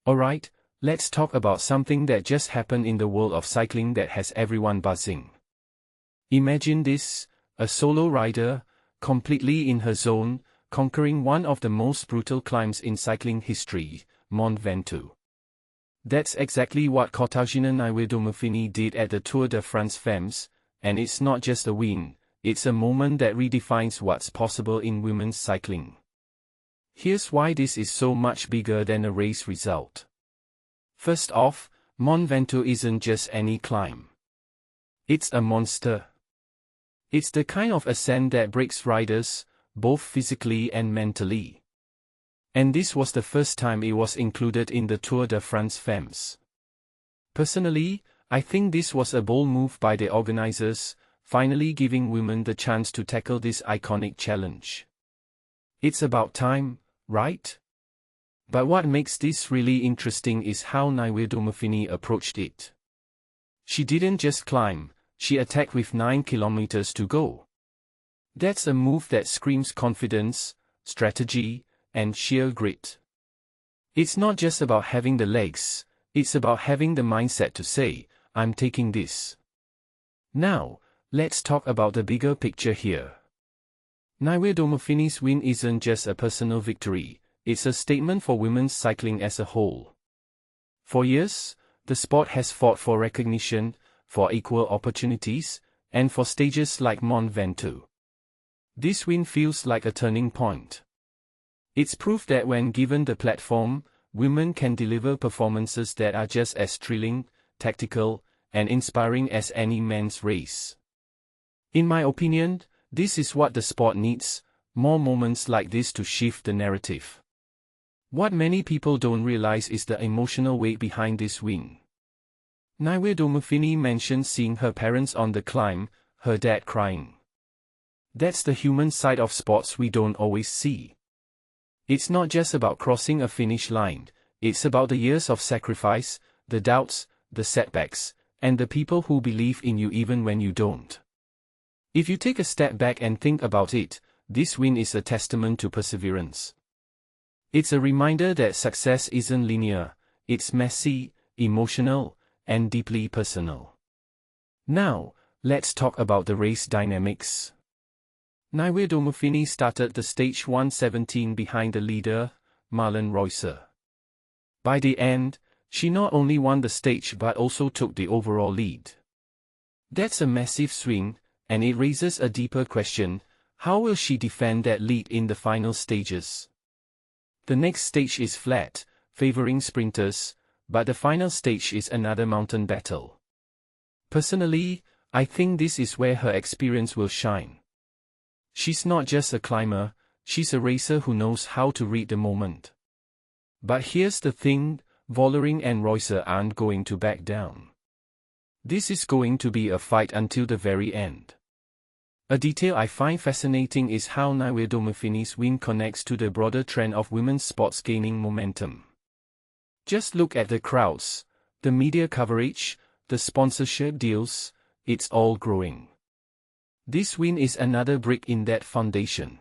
Alright, let's talk about something that just happened in the world of cycling that has everyone buzzing. Imagine this, a solo rider, completely in her zone, conquering one of the most brutal climbs in cycling history, Mont Ventoux. That's exactly what Katarzyna Niewiadoma-Phinney did at the Tour de France Femmes, and it's not just a win, it's a moment that redefines what's possible in women's cycling. Here's why this is so much bigger than a race result. First off, Mont Ventoux isn't just any climb. It's a monster. It's the kind of ascent that breaks riders, both physically and mentally. And this was the first time it was included in the Tour de France Femmes. Personally, I think this was a bold move by the organizers, finally giving women the chance to tackle this iconic challenge. It's about time, right? But what makes this really interesting is how Niewiadoma-Phinney approached it. She didn't just climb, she attacked with 9 kilometers to go. That's a move that screams confidence, strategy, and sheer grit. It's not just about having the legs, it's about having the mindset to say, I'm taking this. Now, let's talk about the bigger picture here. Niewiadoma-Phinney's win isn't just a personal victory, it's a statement for women's cycling as a whole. For years, the sport has fought for recognition, for equal opportunities, and for stages like Mont Ventoux. This win feels like a turning point. It's proof that when given the platform, women can deliver performances that are just as thrilling, tactical, and inspiring as any men's race. In my opinion, this is what the sport needs, more moments like this to shift the narrative. What many people don't realize is the emotional weight behind this win. Niewiadoma-Phinney mentioned seeing her parents on the climb, her dad crying. That's the human side of sports we don't always see. It's not just about crossing a finish line, it's about the years of sacrifice, the doubts, the setbacks, and the people who believe in you even when you don't. If you take a step back and think about it, this win is a testament to perseverance. It's a reminder that success isn't linear, it's messy, emotional, and deeply personal. Now, let's talk about the race dynamics. Niewiadoma-Phinney started the stage 117 behind the leader, Marlen Reusser. By the end, she not only won the stage but also took the overall lead. That's a massive swing, and it raises a deeper question: how will she defend that lead in the final stages? The next stage is flat, favoring sprinters, but the final stage is another mountain battle. Personally, I think this is where her experience will shine. She's not just a climber, she's a racer who knows how to read the moment. But here's the thing, Vollering and Reusser aren't going to back down. This is going to be a fight until the very end. A detail I find fascinating is how Niewiadoma-Phinney's win connects to the broader trend of women's sports gaining momentum. Just look at the crowds, the media coverage, the sponsorship deals, it's all growing. This win is another brick in that foundation.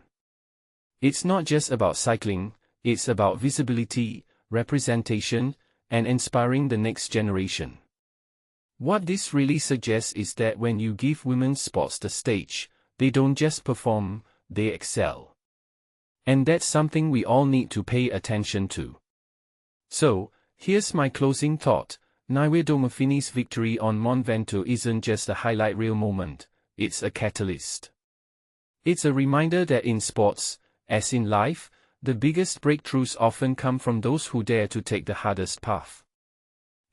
It's not just about cycling, it's about visibility, representation, and inspiring the next generation. What this really suggests is that when you give women's sports the stage, they don't just perform, they excel. And that's something we all need to pay attention to. So, here's my closing thought: Niewiadoma-Phinney's victory on Mont Ventoux isn't just a highlight reel moment, it's a catalyst. It's a reminder that in sports, as in life, the biggest breakthroughs often come from those who dare to take the hardest path.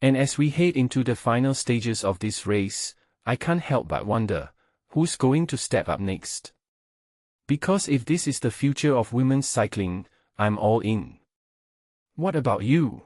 And as we head into the final stages of this race, I can't help but wonder, who's going to step up next? Because if this is the future of women's cycling, I'm all in. What about you?